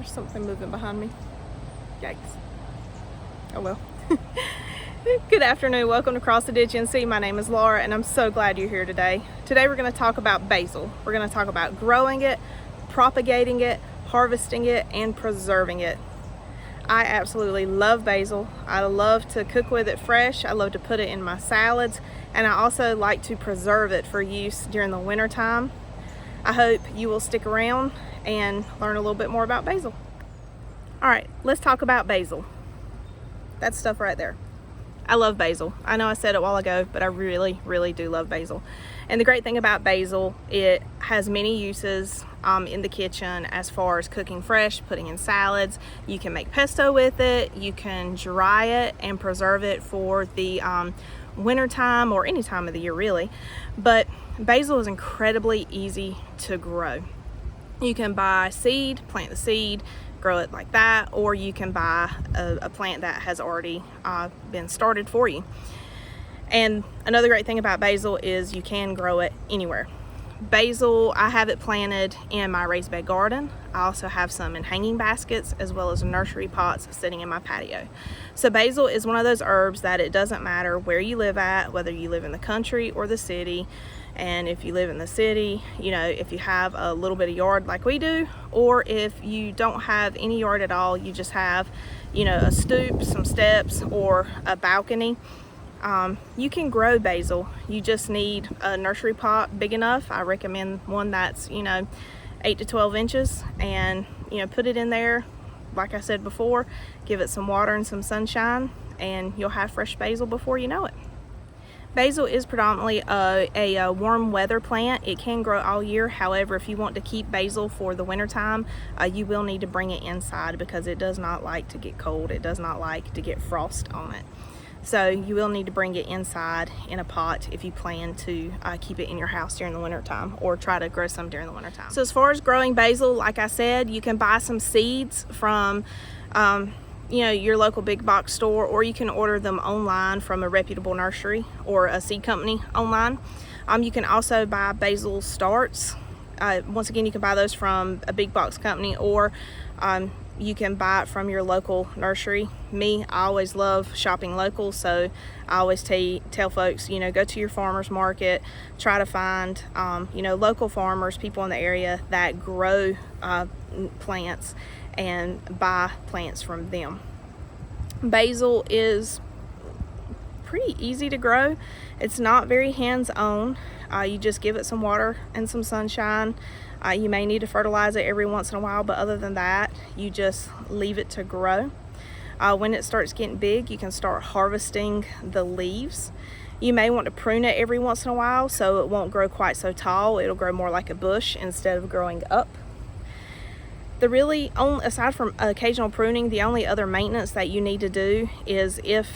There's something moving behind me. Yikes. Oh well. Good afternoon. Welcome to Cross the Ditch NC. My name is Laura and I'm so glad you're here today. Today we're going to talk about basil. We're going to talk about growing it, propagating it, harvesting it, and preserving it. I absolutely love basil. I love to cook with it fresh. I love to put it in my salads, and I also like to preserve it for use during the winter time. I hope you will stick around and learn a little bit more about basil. All right, let's talk about basil. That stuff right there. I love basil. I know I said it a while ago, but I really, really do love basil. And the great thing about basil, it has many uses in the kitchen as far as cooking fresh, putting in salads. You can make pesto with it. You can dry it and preserve it for the winter time or any time of the year really. But basil is incredibly easy to grow. You can buy seed, plant the seed, grow it like that, or you can buy a plant that has already been started for you. And another great thing about basil is you can grow it anywhere. Basil, I have it planted in my raised bed garden. I also have some in hanging baskets as well as nursery pots sitting in my patio. So basil is one of those herbs that it doesn't matter where you live at, whether you live in the country or the city. And if you live in the city, you know, if you have a little bit of yard like we do, or if you don't have any yard at all, you just have, you know, a stoop, some steps, or a balcony, you can grow basil. You just need a nursery pot big enough. I recommend one that's, you know, 8 to 12 inches, and, you know, put it in there. Like I said before, give it some water and some sunshine, and you'll have fresh basil before you know it. Basil is predominantly a warm weather plant. It can grow all year. However, if you want to keep basil for the winter time, you will need to bring it inside because it does not like to get cold. It does not like to get frost on it. So you will need to bring it inside in a pot if you plan to keep it in your house during the winter time, or try to grow some during the winter time. So as far as growing basil, like I said, you can buy some seeds from you know, your local big box store, or you can order them online from a reputable nursery or a seed company online. You can also buy basil starts. Once again, you can buy those from a big box company, or you can buy it from your local nursery. I always love shopping local, so I always tell folks, you know, go to your farmer's market, try to find, you know, local farmers, people in the area that grow plants, and buy plants from them. Basil is pretty easy to grow. It's not very hands-on. You just give it some water and some sunshine. You may need to fertilize it every once in a while, but other than that, you just leave it to grow. When it starts getting big, you can start harvesting the leaves. You may want to prune it every once in a while so it won't grow quite so tall. It'll grow more like a bush instead of growing up. Aside from occasional pruning, the only other maintenance that you need to do is if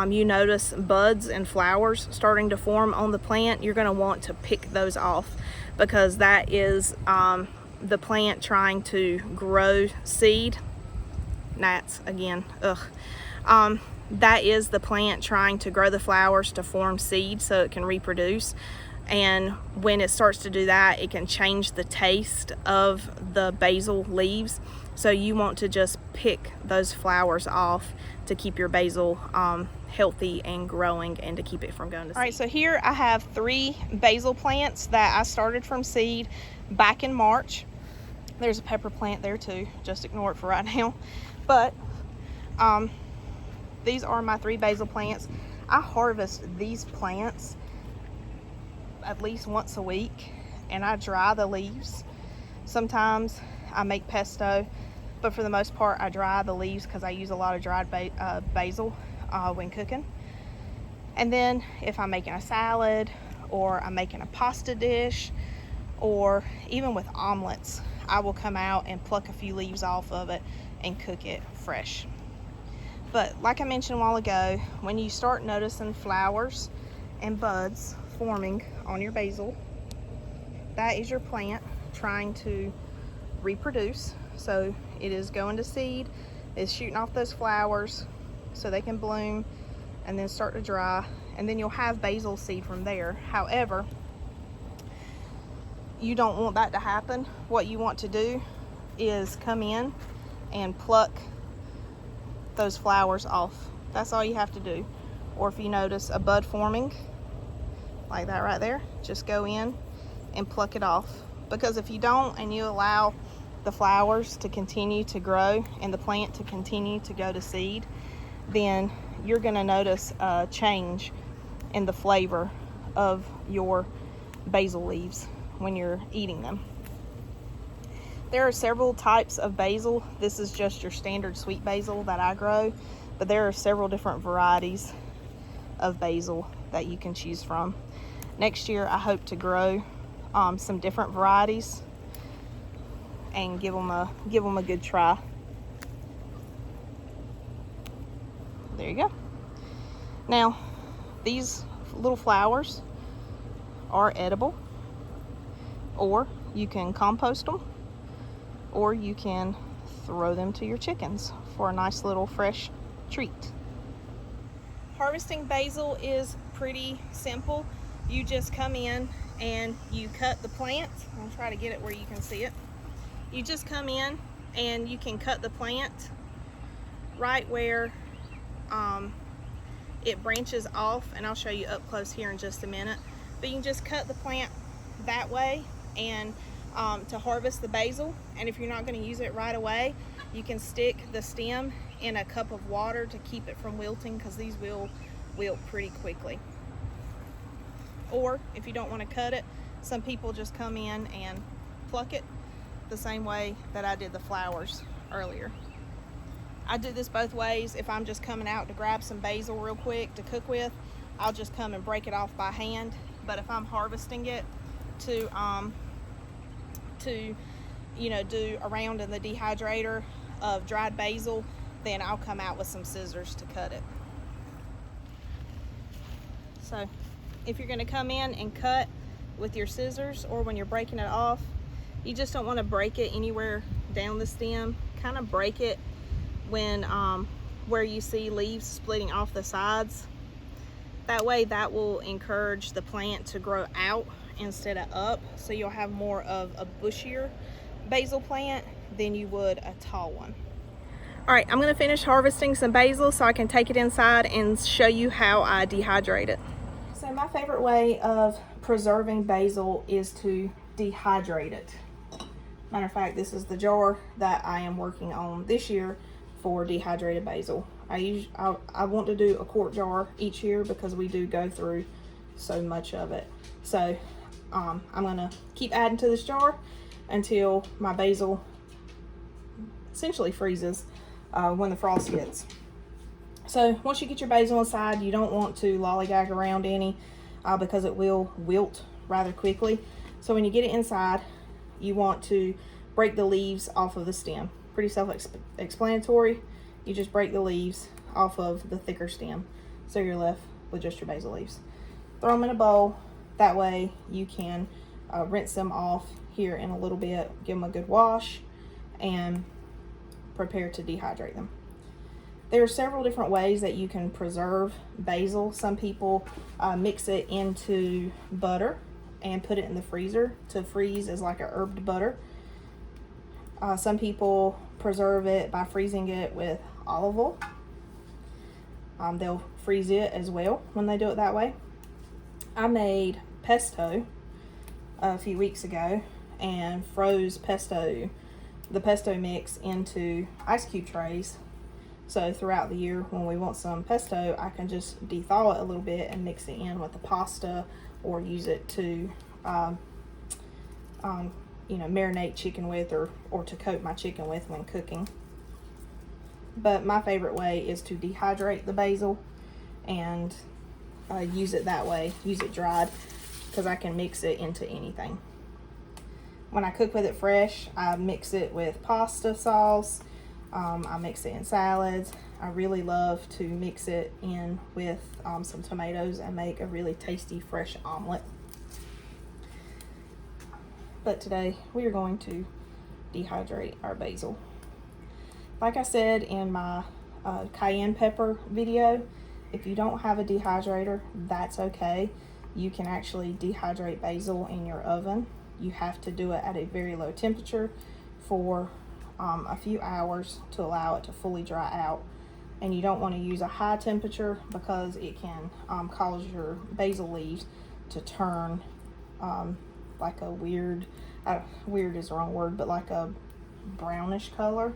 you notice buds and flowers starting to form on the plant, you're going to want to pick those off, because that is the plant trying to grow seed. Gnats again, ugh. That is the plant trying to grow the flowers to form seed so it can reproduce. And when it starts to do that, it can change the taste of the basil leaves. So you want to just pick those flowers off to keep your basil healthy and growing, and to keep it from going to seed. All right, so here I have 3 basil plants that I started from seed back in March. There's a pepper plant there too, just ignore it for right now. But these are my 3 basil plants. I harvest these plants at least once a week, and I dry the leaves. Sometimes I make pesto, but for the most part I dry the leaves because I use a lot of dried basil when cooking. And then if I'm making a salad, or I'm making a pasta dish, or even with omelets, I will come out and pluck a few leaves off of it and cook it fresh. But like I mentioned a while ago, when you start noticing flowers and buds forming on your basil, that is your plant trying to reproduce. So it is going to seed, it's shooting off those flowers so they can bloom and then start to dry, and then you'll have basil seed from there. However, you don't want that to happen. What you want to do is come in and pluck those flowers off. That's all you have to do. Or if you notice a bud forming like that right there, just go in and pluck it off. Because if you don't and you allow the flowers to continue to grow and the plant to continue to go to seed, then you're going to notice a change in the flavor of your basil leaves when you're eating them. There are several types of basil. This is just your standard sweet basil that I grow, but there are several different varieties of basil that you can choose from. Next year I hope to grow some different varieties and give them a good try. There you go. Now these little flowers are edible, or you can compost them, or you can throw them to your chickens for a nice little fresh treat. Harvesting basil is pretty simple. You just come in and you cut the plant. I'll try to get it where you can see it. You just come in and you can cut the plant right where it branches off, and I'll show you up close here in just a minute. But you can just cut the plant that way and to harvest the basil. And if you're not going to use it right away, you can stick the stem in a cup of water to keep it from wilting, because these will wilt pretty quickly. Or if you don't want to cut it, some people just come in and pluck it the same way that I did the flowers earlier. I do this both ways. If I'm just coming out to grab some basil real quick to cook with, I'll just come and break it off by hand. But if I'm harvesting it to do a round in the dehydrator of dried basil, then I'll come out with some scissors to cut it. So if you're going to come in and cut with your scissors, or when you're breaking it off, you just don't want to break it anywhere down the stem. Kind of break it when where you see leaves splitting off the sides. That way that will encourage the plant to grow out instead of up, so you'll have more of a bushier basil plant than you would a tall one. All right, I'm going to finish harvesting some basil so I can take it inside and show you how I dehydrate it. So my favorite way of preserving basil is to dehydrate it. Matter of fact, this is the jar that I am working on this year for dehydrated basil. I want to do a quart jar each year because we do go through so much of it. So I'm gonna keep adding to this jar until my basil essentially freezes when the frost hits. So once you get your basil inside, you don't want to lollygag around any because it will wilt rather quickly. So when you get it inside, you want to break the leaves off of the stem. Pretty self-explanatory. You just break the leaves off of the thicker stem, so you're left with just your basil leaves. Throw them in a bowl. That way you can rinse them off here in a little bit, give them a good wash, and prepare to dehydrate them. There are several different ways that you can preserve basil. Some people mix it into butter and put it in the freezer to freeze as like a herbed butter. Some people preserve it by freezing it with olive oil. They'll freeze it as well when they do it that way. I made pesto a few weeks ago and froze the pesto mix into ice cube trays. So throughout the year when we want some pesto, I can just de-thaw it a little bit and mix it in with the pasta, or use it to marinate chicken with, or to coat my chicken with when cooking. But my favorite way is to dehydrate the basil and use it that way, use it dried, because I can mix it into anything. When I cook with it fresh, I mix it with pasta sauce. I mix it in salads. I really love to mix it in with some tomatoes and make a really tasty fresh omelet. But today we are going to dehydrate our basil. Like I said in my cayenne pepper video, if you don't have a dehydrator, that's okay. You can actually dehydrate basil in your oven. You have to do it at a very low temperature for a few hours to allow it to fully dry out. And you don't want to use a high temperature because it can cause your basil leaves to turn like a weird is the wrong word, but like a brownish color.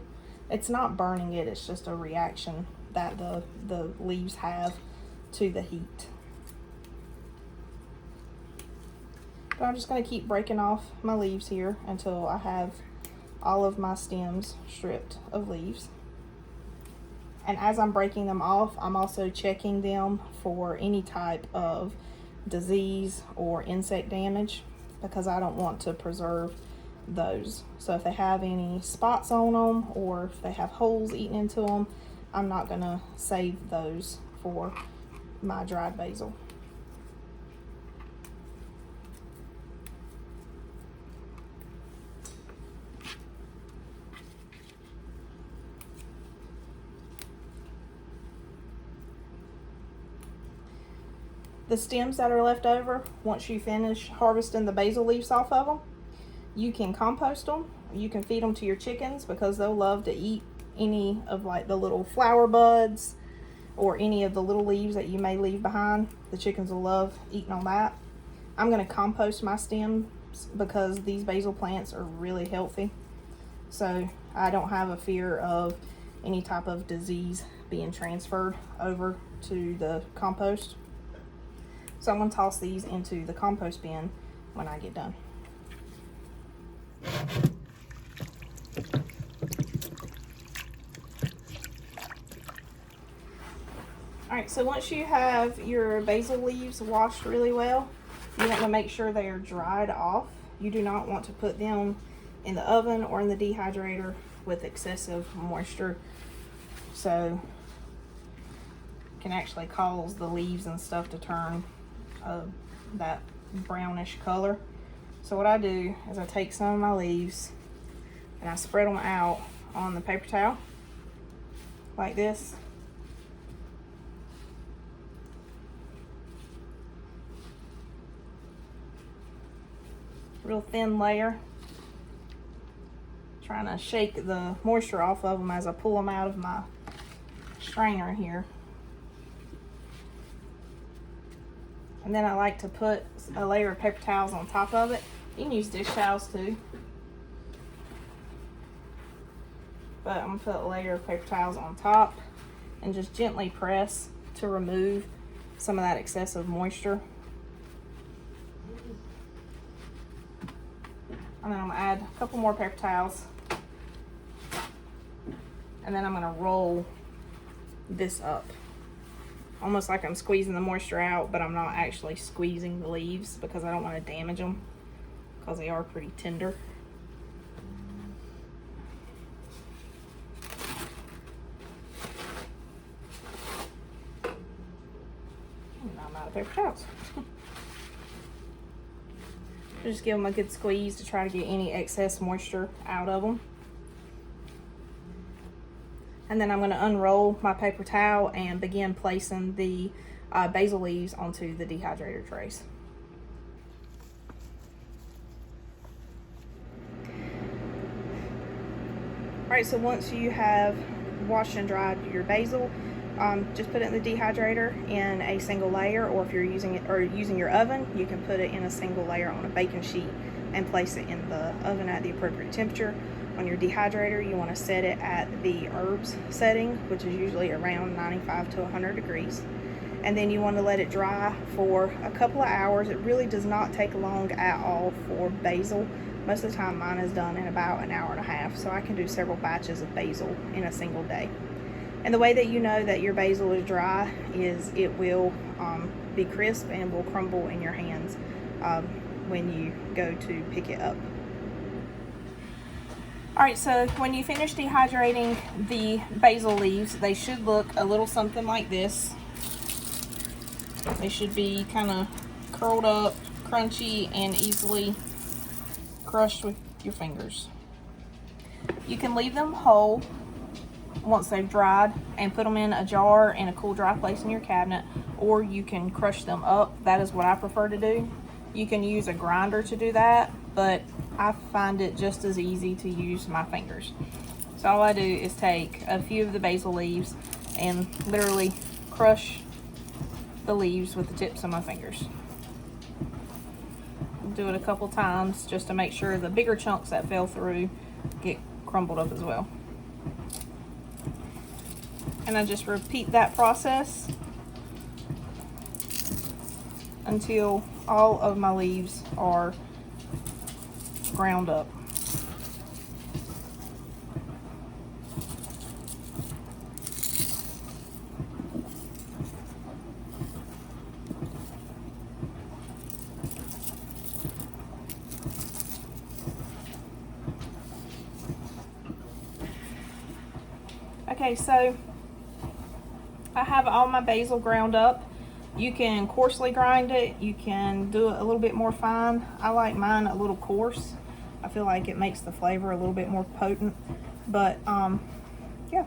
It's not burning it, it's just a reaction that the leaves have to the heat. But I'm just going to keep breaking off my leaves here until I have all of my stems stripped of leaves. And as I'm breaking them off, I'm also checking them for any type of disease or insect damage, because I don't want to preserve those. So if they have any spots on them or if they have holes eaten into them, I'm not going to save those for my dried basil. The stems that are left over, once you finish harvesting the basil leaves off of them, you can compost them. You can feed them to your chickens because they'll love to eat any of like the little flower buds or any of the little leaves that you may leave behind. The chickens will love eating on that. I'm going to compost my stems because these basil plants are really healthy. So I don't have a fear of any type of disease being transferred over to the compost. So I'm going to toss these into the compost bin when I get done. Alright, so once you have your basil leaves washed really well, you want to make sure they are dried off. You do not want to put them in the oven or in the dehydrator with excessive moisture. So it can actually cause the leaves and stuff to turn that brownish color. So what I do is I take some of my leaves and I spread them out on the paper towel like this. Real thin layer. Trying to shake the moisture off of them as I pull them out of my strainer here. And then I like to put a layer of paper towels on top of it. You can use dish towels too. But I'm gonna put a layer of paper towels on top and just gently press to remove some of that excessive moisture. And then I'm gonna add a couple more paper towels. And then I'm gonna roll this up. Almost like I'm squeezing the moisture out, but I'm not actually squeezing the leaves because I don't want to damage them because they are pretty tender. And I'm out of paper towels. Just give them a good squeeze to try to get any excess moisture out of them. And then I'm going to unroll my paper towel and begin placing the basil leaves onto the dehydrator trays. Alright, so once you have washed and dried your basil, just put it in the dehydrator in a single layer, or if you're using it or using your oven, you can put it in a single layer on a baking sheet and place it in the oven at the appropriate temperature. On your dehydrator, you want to set it at the herbs setting, which is usually around 95 to 100 degrees. And then you want to let it dry for a couple of hours. It really does not take long at all for basil. Most of the time mine is done in about an hour and a half, so I can do several batches of basil in a single day. And the way that you know that your basil is dry is it will be crisp and will crumble in your hands when you go to pick it up. Alright, so when you finish dehydrating the basil leaves, they should look a little something like this. They should be kind of curled up, crunchy, and easily crushed with your fingers. You can leave them whole once they've dried and put them in a jar in a cool, dry place in your cabinet, or you can crush them up. That is what I prefer to do. You can use a grinder to do that, but I find it just as easy to use my fingers. So all I do is take a few of the basil leaves and literally crush the leaves with the tips of my fingers. Do it a couple times just to make sure the bigger chunks that fell through get crumbled up as well. And I just repeat that process until all of my leaves are ground up. Okay, so I have all my basil ground up. You can coarsely grind it. You can do it a little bit more fine. I like mine a little coarse. I feel like it makes the flavor a little bit more potent. But yeah,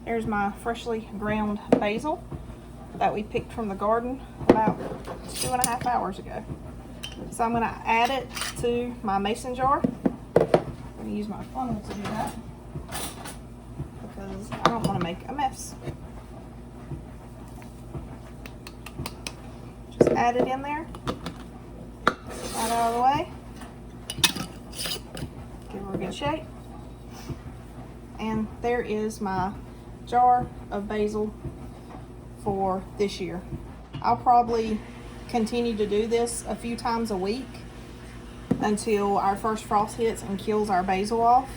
there's my freshly ground basil that we picked from the garden about 2.5 hours ago. So I'm gonna add it to my mason jar. I'm gonna use my funnel to do that because I don't want to make a mess. Just add it in there, right out of the way, give her a good shake, and there is my jar of basil for this year. I'll probably continue to do this a few times a week until our first frost hits and kills our basil off,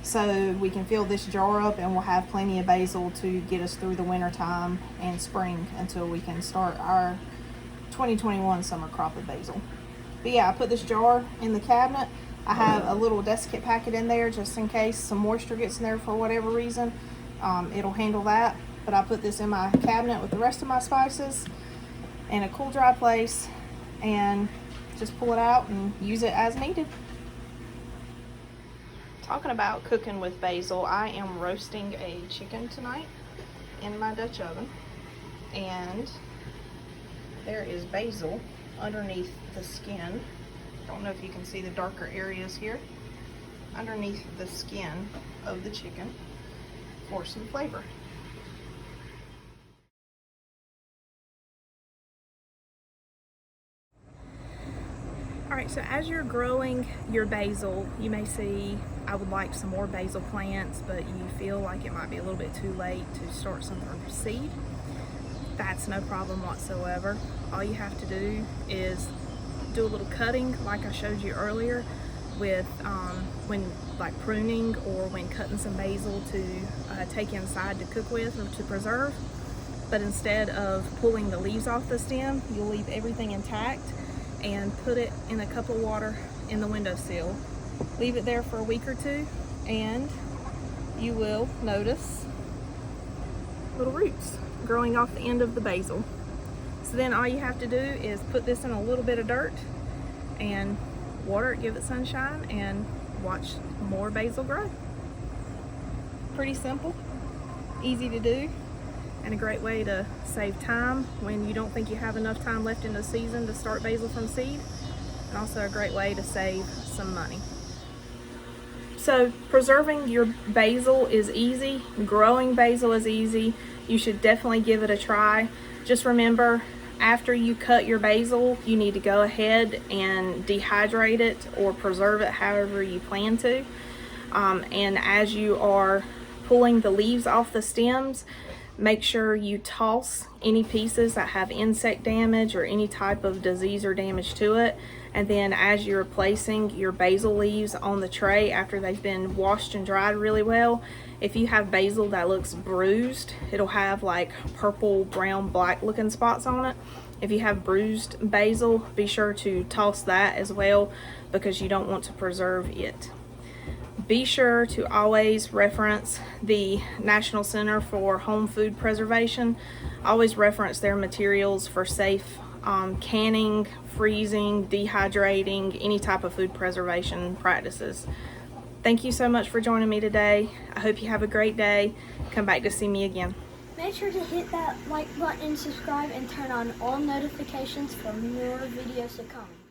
so we can fill this jar up and we'll have plenty of basil to get us through the winter time and spring until we can start our 2021 summer crop of basil. But yeah, I put this jar in the cabinet. I have a little desiccant packet in there just in case some moisture gets in there for whatever reason. It'll handle that. But I put this in my cabinet with the rest of my spices in a cool, dry place and just pull it out and use it as needed. Talking about cooking with basil, I am roasting a chicken tonight in my Dutch oven, and there is basil underneath the skin. I don't know if you can see the darker areas here underneath the skin of the chicken for some flavor. Alright, so as you're growing your basil, you may see, I would like some more basil plants, but you feel like it might be a little bit too late to start something from seed. That's no problem whatsoever. All you have to do is do a little cutting like I showed you earlier with when like pruning or when cutting some basil to take inside to cook with or to preserve. But instead of pulling the leaves off the stem, you'll leave everything intact and put it in a cup of water in the windowsill. Leave it there for a week or two and you will notice little roots growing off the end of the basil. So then all you have to do is put this in a little bit of dirt and water it, give it sunshine, and watch more basil grow. Pretty simple, easy to do, and a great way to save time when you don't think you have enough time left in the season to start basil from seed, and also a great way to save some money. So preserving your basil is easy, growing basil is easy. You should definitely give it a try. Just remember, after you cut your basil, you need to go ahead and dehydrate it or preserve it however you plan to. And as you are pulling the leaves off the stems, make sure you toss any pieces that have insect damage or any type of disease or damage to it. And then as you're placing your basil leaves on the tray after they've been washed and dried really well, if you have basil that looks bruised, it'll have like purple, brown, black looking spots on it. If you have bruised basil, be sure to toss that as well because you don't want to preserve it. Be sure to always reference the National Center for Home Food Preservation. Always reference their materials for safe canning, freezing, dehydrating, any type of food preservation practices. Thank you so much for joining me today. I hope you have a great day. Come back to see me again. Make sure to hit that like button, subscribe, and turn on all notifications for more videos to come.